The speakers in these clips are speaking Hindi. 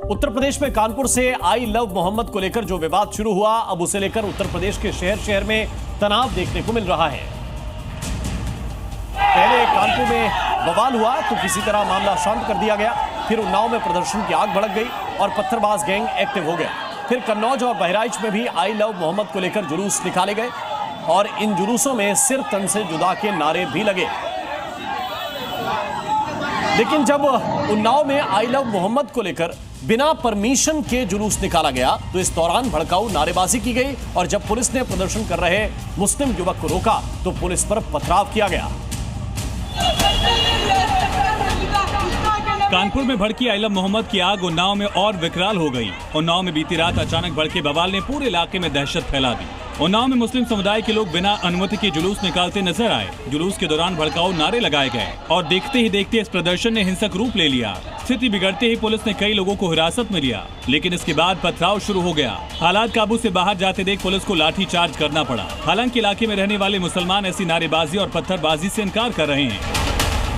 उत्तर प्रदेश में कानपुर से आई लव मोहम्मद को लेकर जो विवाद शुरू हुआ, अब उसे लेकर उत्तर प्रदेश के शहर शहर में तनाव देखने को मिल रहा है। पहले कानपुर में बवाल हुआ तो किसी तरह मामला शांत कर दिया गया, फिर उन्नाव में प्रदर्शन की आग भड़क गई और पत्थरबाज गैंग एक्टिव हो गया। फिर कन्नौज और बहराइच में भी आई लव मोहम्मद को लेकर जुलूस निकाले गए और इन जुलूसों में सिर तन से जुदा के नारे भी लगे। लेकिन जब उन्नाव में आई लव मोहम्मद को लेकर बिना परमिशन के जुलूस निकाला गया तो इस दौरान भड़काऊ नारेबाजी की गई और जब पुलिस ने प्रदर्शन कर रहे मुस्लिम युवक को रोका तो पुलिस पर पथराव किया गया। कानपुर में भड़की आई लव मोहम्मद की आग उन्नाव में और विकराल हो गई। उन्नाव में बीती रात अचानक भड़के बवाल ने पूरे इलाके में दहशत फैला दी। उन्नाव में मुस्लिम समुदाय के लोग बिना अनुमति के जुलूस निकालते नजर आए। जुलूस के दौरान भड़काऊ नारे लगाए गए और देखते ही देखते इस प्रदर्शन ने हिंसक रूप ले लिया। स्थिति बिगड़ते ही पुलिस ने कई लोगों को हिरासत में लिया, लेकिन इसके बाद पथराव शुरू हो गया। हालात काबू से बाहर जाते देख पुलिस को लाठी चार्ज करना पड़ा। हालांकि इलाके में रहने वाले मुसलमान ऐसी नारेबाजी और पत्थरबाजी से इनकार कर रहे हैं।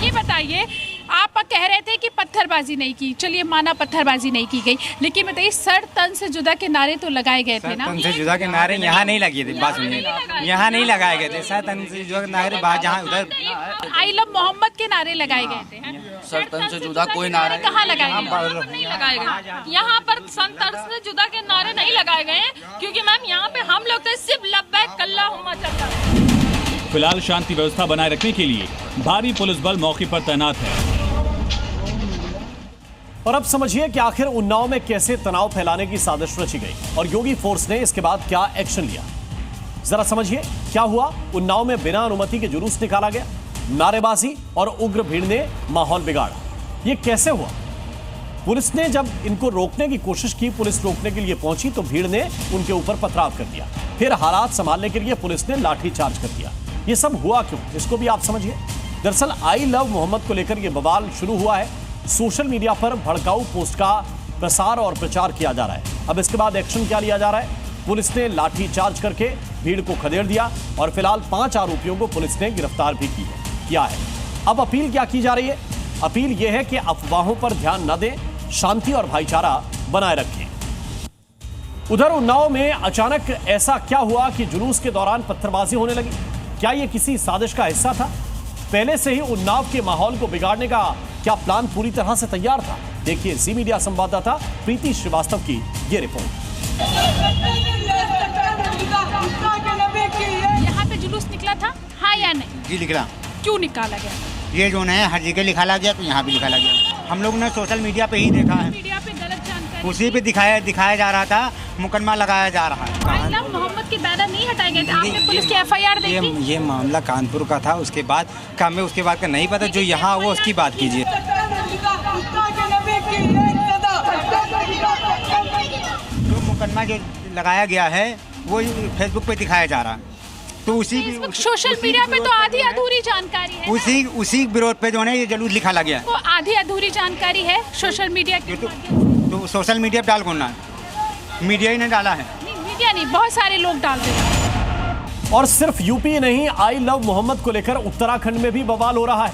ये बताइए, आप कह रहे थे कि पत्थरबाजी नहीं की, चलिए माना पत्थरबाजी नहीं की गई, लेकिन बताइए सर तन से जुदा के नारे तो लगाए गए थे ना? तन से जुदा के नारे यहाँ नहीं लगे थे, बात सुनिए, यहाँ नहीं लगाए गए थे। सर तन से जुदा के नारे बाहर जहाँ उधर आई लव मोहम्मद के नारे लगाए गए थे। सर तन से जुदा कोई नारे कहाँ लगाए गए? नहीं लगाए गए। यहाँ पर सर तन से जुदा के नारे नहीं लगाए गए क्योंकि मैम यहाँ पे हम लोग थे सिर्फ लब्बैक अल्लाहुम्मा चलता। फिलहाल शांति व्यवस्था बनाए रखने के लिए भारी पुलिस बल मौके पर तैनात है। और अब समझिए कि आखिर उन्नाव में कैसे तनाव फैलाने की साजिश रची गई और योगी फोर्स ने इसके बाद क्या एक्शन लिया। जरा समझिए क्या हुआ। उन्नाव में बिना अनुमति के जुलूस निकाला गया, नारेबाजी और उग्र भीड़ ने माहौल बिगाड़ा। ये कैसे हुआ? पुलिस ने जब इनको रोकने की कोशिश की, पुलिस रोकने के लिए पहुंची तो भीड़ ने उनके ऊपर पथराव कर दिया। फिर हालात संभालने के लिए पुलिस ने लाठी चार्ज कर दिया। ये सब हुआ क्यों, इसको भी आप समझिए। दरअसल आई लव मोहम्मद को लेकर यह बवाल शुरू हुआ है। सोशल मीडिया पर भड़काऊ पोस्ट का प्रसार और प्रचार किया जा रहा है। अब इसके बाद एक्शन क्या लिया जा रहा है? पुलिस ने लाठी चार्ज करके भीड़ को खदेड़ दिया और फिलहाल 5 आरोपियों को पुलिस ने गिरफ्तार भी किया है। अब अपील क्या की जा रही है? अपील यह है कि अफवाहों पर ध्यान न दें, शांति और भाईचारा बनाए रखें। उधर उन्नाव में अचानक ऐसा क्या हुआ कि जुलूस के दौरान पत्थरबाजी होने लगी? क्या यह किसी साजिश का हिस्सा था? पहले से ही उन्नाव के माहौल को बिगाड़ने का क्या प्लान पूरी तरह से तैयार था? देखिए जी मीडिया संवाददाता प्रीति श्रीवास्तव की ये रिपोर्ट। यहाँ पे जुलूस निकला था, हाँ या नहीं? जी निकला। क्यों निकाला गया? ये जो है हर जगह निकाला गया तो यहाँ भी निकाला गया। हम लोग ने सोशल मीडिया पे ही देखा है, मीडिया पे गलत जानकारी, उसी पे दिखाया जा रहा था, मुकदमा लगाया जा रहा है। आई लव मोहम्मद के बैनर नहीं हटाए गए थे। आपने पुलिस की एफआईआर देखी? ये मामला कानपुर का था, उसके बाद का हमें उसके बाद का नहीं पता। जो यहाँ वो उसकी बात कीजिए। जो मुकदमा जो लगाया गया है वो फेसबुक पे दिखाया जा रहा है, तो उसी सोशल मीडिया पे तो आधी अधूरी जानकारी है। उसी विरोध पे जो है ये जुलूस निकाला गया। वो आधी अधूरी जानकारी है सोशल मीडिया की। तो सोशल मीडिया पे डाल कौन है? मीडिया ही ने डाला है। मीडिया नहीं, बहुत सारे लोग डाल रहे हैं। और सिर्फ यूपी नहीं, आई लव मोहम्मद को लेकर उत्तराखंड में भी बवाल हो रहा है।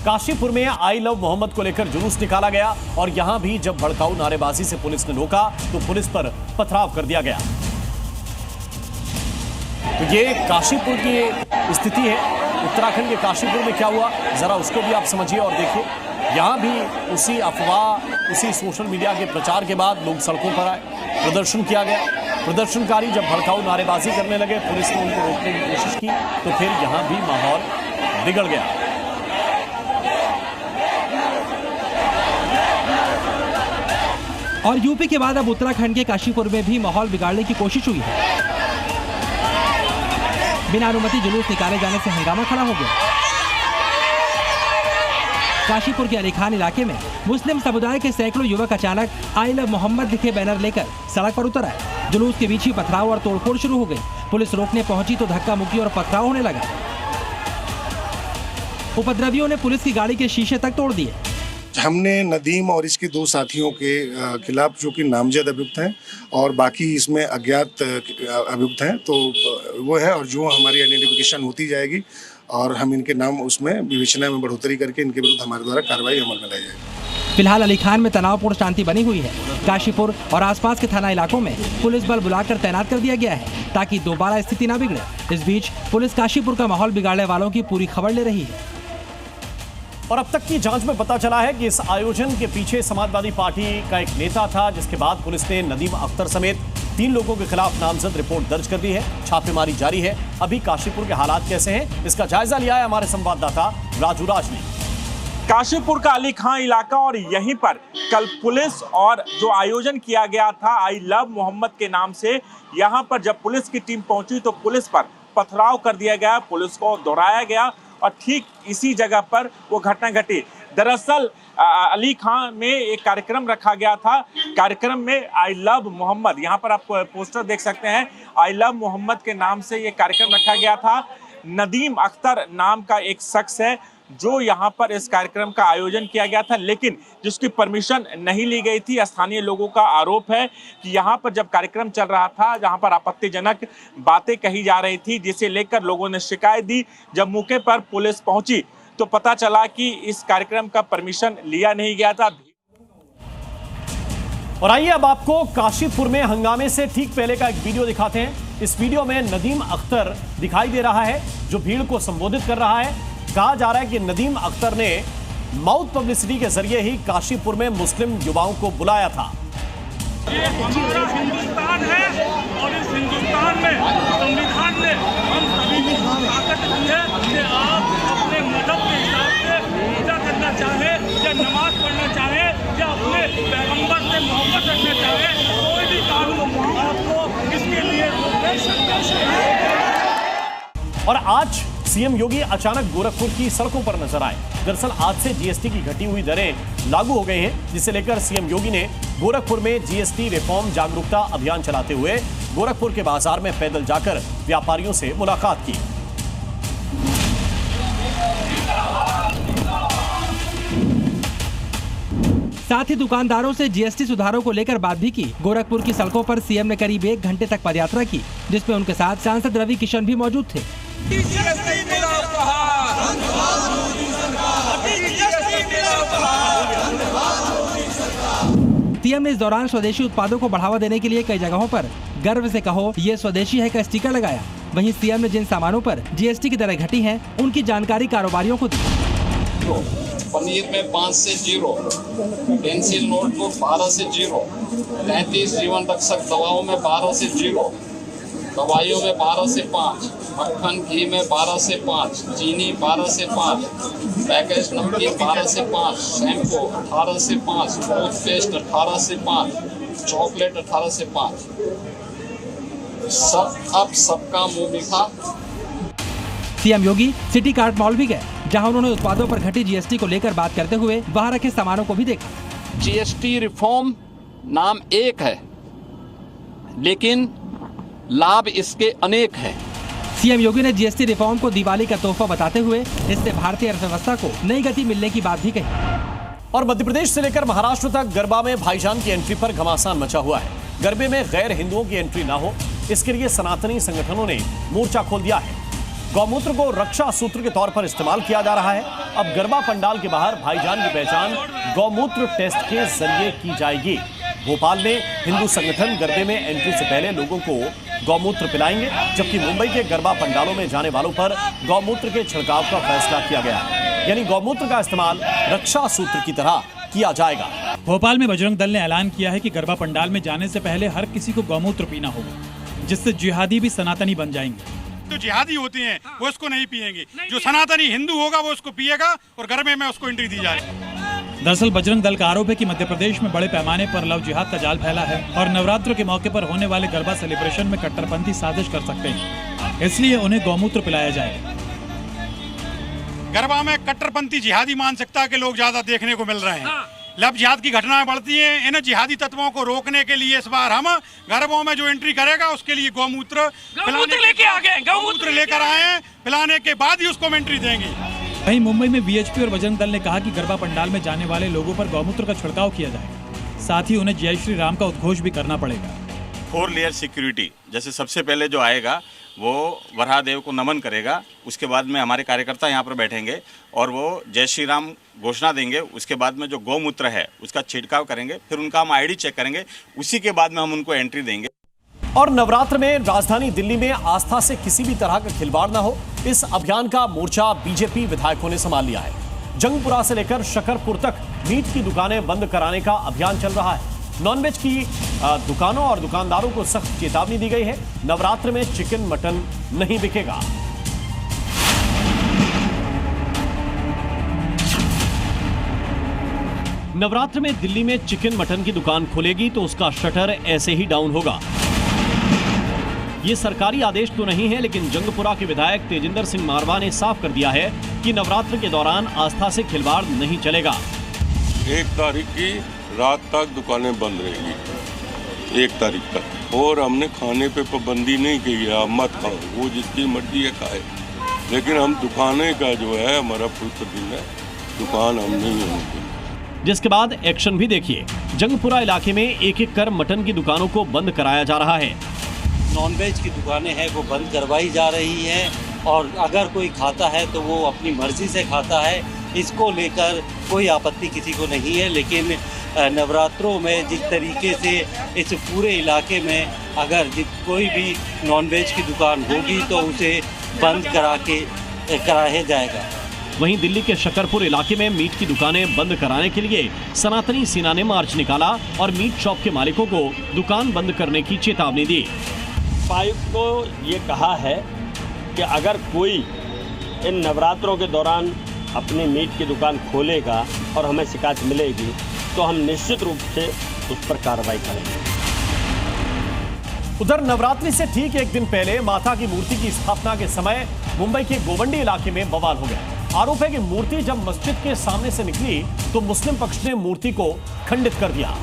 काशीपुर में आई लव मोहम्मद को लेकर जुलूस निकाला गया और यहां भी जब भड़काऊ नारेबाजी से पुलिस ने रोका तो पुलिस पर पथराव कर दिया गया। तो ये काशीपुर की स्थिति है। उत्तराखंड के काशीपुर में क्या हुआ जरा उसको भी आप समझिए और देखिए। यहाँ भी उसी अफवाह, उसी सोशल मीडिया के प्रचार के बाद लोग सड़कों पर आए, प्रदर्शन किया गया। प्रदर्शनकारी जब भड़काऊ नारेबाजी करने लगे, पुलिस ने उनको रोकने की कोशिश की तो फिर यहाँ भी माहौल बिगड़ गया। और यूपी के बाद अब उत्तराखंड के काशीपुर में भी माहौल बिगाड़ने की कोशिश हुई है। बिना अनुमति जुलूस निकाले जाने से हंगामा खड़ा हो गया। काशीपुर के अली खान इलाके में मुस्लिम समुदाय के सैकड़ों युवक अचानक आई लव मोहम्मद लिखे बैनर लेकर सड़क पर उतर आए। जुलूस के बीच ही पथराव और तोड़फोड़ शुरू हो गई। पुलिस रोकने पहुंची तो धक्का मुक्की और पथराव होने लगा। उपद्रवियों ने पुलिस की गाड़ी के शीशे तक तोड़ दिए। हमने नदीम और इसके 2 साथियों के खिलाफ, जो कि नामजद अभियुक्त हैं और बाकी इसमें अज्ञात अभियुक्त हैं, तो वो है। और जो हमारी आइडेंटिफिकेशन होती जाएगी और हम इनके नाम उसमें विवेचना में बढ़ोतरी करके इनके विरुद्ध हमारे द्वारा कार्रवाई अमल में लाई जाएगी। फिलहाल अली खान में तनावपूर्ण शांति बनी हुई है। काशीपुर और आसपास के थाना इलाकों में पुलिस बल बुलाकर तैनात कर दिया गया है ताकि दोबारा स्थिति न बिगड़े। इस बीच पुलिस काशीपुर का माहौल बिगाड़ने वालों की पूरी खबर ले रही है। और अब तक की जांच में पता चला है कि इस आयोजन के पीछे समाजवादी पार्टी का एक नेता था, जिसके बाद पुलिस ने नदीम अख्तर समेत 3 लोगों के खिलाफ नामजद रिपोर्ट दर्ज कर दी है। छापेमारी जारी है। अभी काशीपुर के हालात कैसे हैं, इसका जायजा लिया है हमारे संवाददाता राजू राज ने। काशीपुर का अली खान इलाका, और यहीं पर कल पुलिस और जो आयोजन किया गया था आई लव मोहम्मद के नाम से, यहां पर जब पुलिस की टीम पहुंची तो पुलिस पर पथराव कर दिया गया, पुलिस को दौड़ाया गया और ठीक इसी जगह पर वो घटना घटी। दरअसल अली खान में एक कार्यक्रम रखा गया था। कार्यक्रम में आई लव मोहम्मद, यहाँ पर आप पोस्टर देख सकते हैं, आई लव मोहम्मद के नाम से ये कार्यक्रम रखा गया था। नदीम अख्तर नाम का एक शख्स है जो यहाँ पर इस कार्यक्रम का आयोजन किया गया था, लेकिन जिसकी परमिशन नहीं ली गई थी। स्थानीय लोगों का आरोप है कि यहाँ पर जब कार्यक्रम चल रहा था, जहाँ पर आपत्तिजनक बातें कही जा रही थी, जिसे लेकर लोगों ने शिकायत दी। जब मौके पर पुलिस पहुंची तो पता चला कि इस कार्यक्रम का परमिशन लिया नहीं गया था। और आइए अब आपको काशीपुर में हंगामे से ठीक पहले का एक वीडियो दिखाते हैं। इस वीडियो में नदीम अख्तर दिखाई दे रहा है जो भीड़ को संबोधित कर रहा है। कहा जा रहा है कि नदीम अख्तर ने माउथ पब्लिसिटी के जरिए ही काशीपुर में मुस्लिम युवाओं को बुलाया था। ये हमारा हिंदुस्तान है और इस हिंदुस्तान में संविधान ने हम सभी को ताकत दी है कि आप अपने मजहब के हिसाब से पूजा करना चाहे या नमाज पढ़ना चाहे या अपने पैगंबर से मोहब्बत रखना चाहे, कोई भी कानून आपको इसके लिए रोक सकता है। और आज सीएम योगी अचानक गोरखपुर की सड़कों पर नजर आए। दरअसल आज से जीएसटी की घटी हुई दरें लागू हो गई हैं, जिसे लेकर सीएम योगी ने गोरखपुर में जीएसटी रिफॉर्म जागरूकता अभियान चलाते हुए गोरखपुर के बाजार में पैदल जाकर व्यापारियों से मुलाकात की। साथ ही दुकानदारों से जीएसटी सुधारों को लेकर बात भी की। गोरखपुर की सड़कों पर सीएम ने करीब 1 घंटे तक पदयात्रा की, जिसमें उनके साथ सांसद रवि किशन भी मौजूद थे। सीएम ने इस दौरान स्वदेशी उत्पादों को बढ़ावा देने के लिए कई जगहों पर गर्व से कहो ये स्वदेशी है का स्टिकर लगाया। वहीं सीएम ने जिन सामानों पर जीएसटी की दरें घटी हैं, उनकी जानकारी कारोबारियों को दी। पनीर में 5 से 0, पेंसिल नोटबुक 12 से 0, 33 जीवन रक्षक दवाओं में 12 से 0, दवाइयों में 12 से 5, मक्खन घी में 12 से 5, चीनी 12 से 5, पैकेज नमकीन 12 से 5, शैम्पू 18 से 5, टूथपेस्ट 18 से 5, चॉकलेट 18 से 5। अब सबका मुंह मीठा। सीएम योगी सिटी कार्ट मॉल भी गए, जहां उन्होंने उत्पादों पर घटी जीएसटी को लेकर बात करते हुए वहां रखे सामानों को भी देखा। जीएसटी रिफॉर्म नाम एक है, लेकिन लाभ इसके अनेक हैं। सीएम योगी ने जीएसटी रिफॉर्म को दिवाली का तोहफा बताते हुए इससे भारतीय अर्थव्यवस्था को नई गति मिलने की बात भी कही। और मध्य प्रदेश से लेकर महाराष्ट्र तक गरबा में भाईजान की एंट्री पर घमासान मचा हुआ है। गरबे में गैर हिंदुओं की एंट्री ना हो, इसके लिए सनातनी संगठनों ने मोर्चा खोल दिया है। गौमूत्र को रक्षा सूत्र के तौर पर इस्तेमाल किया जा रहा है। अब गरबा पंडाल के बाहर भाईजान की पहचान गौमूत्र टेस्ट के जरिए की जाएगी। भोपाल में हिंदू संगठन गरबे में एंट्री से पहले लोगों को गौमूत्र पिलाएंगे, जबकि मुंबई के गरबा पंडालों में जाने वालों पर गौमूत्र के छिड़काव का फैसला किया गया है। यानी गौमूत्र का इस्तेमाल रक्षा सूत्र की तरह किया जाएगा। भोपाल में बजरंग दल ने ऐलान किया है कि गरबा पंडाल में जाने से पहले हर किसी को गौमूत्र पीना होगा, जिससे जिहादी भी सनातनी बन जाएंगे। जो जिहादी होते हैं वो उसको नहीं पिएंगे, जो सनातनी हिंदू होगा वो उसको पिएगा और गरबे में उसको एंट्री दी जाएगी। दरअसल बजरंग दल का आरोप है कि मध्य प्रदेश में बड़े पैमाने पर लव जिहाद का जाल फैला है और नवरात्र के मौके पर होने वाले गरबा सेलिब्रेशन में कट्टरपंथी साजिश कर सकते हैं, इसलिए उन्हें गौमूत्र पिलाया जाएगा। गरबा में कट्टरपंथी जिहादी मानसिकता के लोग ज्यादा देखने को मिल रहे हैं। लव जिहाद की घटनाएं बढ़ती हैं। इन जिहादी तत्वों को रोकने के लिए इस बार हम गरबों में जो एंट्री करेगा उसके लिए गौमूत्र लेके आ गए, गौमूत्र लेकर आए हैं, पिलाने के बाद ही उसको एंट्री देंगे। वहीं मुंबई में वीएचपी और बजरंग दल ने कहा कि गरबा पंडाल में जाने वाले लोगों पर गौमूत्र का छिड़काव किया जाएगा, साथ ही उन्हें जय श्री राम का उद्घोष भी करना पड़ेगा। 4 लेयर सिक्योरिटी, जैसे सबसे पहले जो आएगा वो वराहदेव को नमन करेगा। उसके बाद में हमारे कार्यकर्ता यहाँ पर बैठेंगे और वो जय श्री राम घोषणा देंगे। उसके बाद में जो गौमूत्र है उसका छिड़काव करेंगे, फिर उनका हम आईडी चेक करेंगे, उसी के बाद में हम उनको एंट्री देंगे। और नवरात्र में राजधानी दिल्ली में आस्था से किसी भी तरह का खिलवाड़ ना हो, इस अभियान का मोर्चा बीजेपी विधायकों ने संभाल लिया है। जंगपुरा से लेकर शकरपुर तक मीट की दुकानें बंद कराने का अभियान चल रहा है। नॉनवेज की दुकानों और दुकानदारों को सख्त चेतावनी दी गई है। नवरात्र में चिकन मटन नहीं बिकेगा। नवरात्र में दिल्ली में चिकन मटन की दुकान खुलेगी तो उसका शटर ऐसे ही डाउन होगा। ये सरकारी आदेश तो नहीं है, लेकिन जंगपुरा के विधायक तेजिंदर सिंह मारवा ने साफ कर दिया है कि नवरात्र के दौरान आस्था से खिलवाड़ नहीं चलेगा। 1 तारीख की रात तक दुकानें बंद रहेगी, 1 तारीख तक। और हमने खाने पे पाबंदी नहीं की है, आप मत खाओ, वो जिसकी मर्जी है खाए, लेकिन हम दुकानें का जो है हमारा पवित्र दिन है, दुकान हम नहीं होंगे। जिसके बाद एक्शन भी देखिए। जंगपुरा इलाके में एक-एक कर मटन की दुकानों को बंद कराया जा रहा है। नॉनवेज की दुकानें हैं वो बंद करवाई जा रही है, और अगर कोई खाता है तो वो अपनी मर्जी से खाता है। इसको लेकर कोई आपत्ति किसी को नहीं है, लेकिन नवरात्रों में जिस तरीके से इस पूरे इलाके में अगर कोई भी नॉनवेज की दुकान होगी तो उसे बंद कराया जाएगा। वहीं दिल्ली के शकरपुर इलाके में मीट की दुकानें बंद कराने के लिए सनातनी सेना ने मार्च निकाला और मीट शॉप के मालिकों को दुकान बंद करने की चेतावनी दी। उपायुक्त को ये कहा है कि अगर कोई इन नवरात्रों के दौरान अपनी मीट की दुकान खोलेगा और हमें शिकायत मिलेगी तो हम निश्चित रूप से उस पर कार्रवाई करेंगे। उधर नवरात्रि से ठीक एक दिन पहले माता की मूर्ति की स्थापना के समय मुंबई के गोवंडी इलाके में बवाल हो गया। आरोप है कि मूर्ति जब मस्जिद के सामने से निकली तो मुस्लिम पक्ष ने मूर्ति को खंडित कर दिया,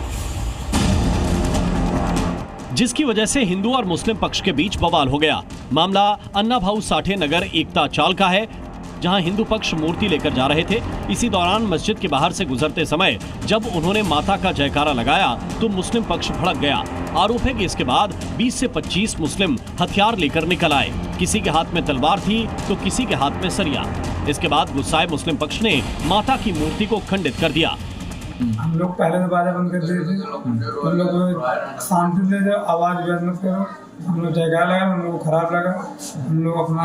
जिसकी वजह से हिंदू और मुस्लिम पक्ष के बीच बवाल हो गया। मामला अन्ना भाऊ साठे नगर एकता चाल का है, जहां हिंदू पक्ष मूर्ति लेकर जा रहे थे। इसी दौरान मस्जिद के बाहर से गुजरते समय जब उन्होंने माता का जयकारा लगाया तो मुस्लिम पक्ष भड़क गया। आरोप है कि इसके बाद 20 से 25 मुस्लिम हथियार लेकर निकल आए। किसी के हाथ में तलवार थी तो किसी के हाथ में सरिया। इसके बाद गुस्साए मुस्लिम पक्ष ने माता की मूर्ति को खंडित कर दिया। हम लोग पहले तो बाजा बंद कर दिए थे, हम लोग शांति से जब आवाज बंद मत करो, हम लोग जयकार लगा, हम लोग को खराब लगा, हम लोग अपना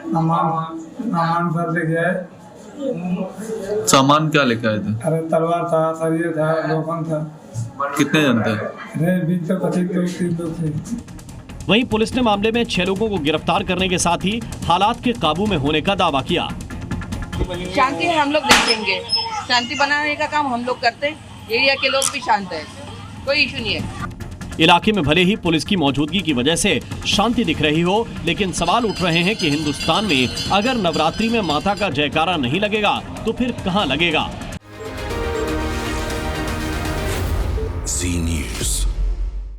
सामान भर ले गए। सामान क्या लेके आए थे? अरे तलवार था, सरिया था, लोखंड था। कितने जन थे? अरे 20 से 25 लोग थे। वहीं पुलिस ने मामले में 6 लोगों को गिरफ्तार करने के साथ ही हालात के काबू में होने का दावा किया। शांति है, हम लोग देखेंगे, शांति बनाने का काम हम लोग करते हैं। एरिया के लोग भी शांत है, कोई इशू नहीं है। इलाके में भले ही पुलिस की मौजूदगी की वजह से शांति दिख रही हो, लेकिन सवाल उठ रहे हैं कि हिंदुस्तान में अगर नवरात्रि में माता का जयकारा नहीं लगेगा तो फिर कहां लगेगा? Zee News।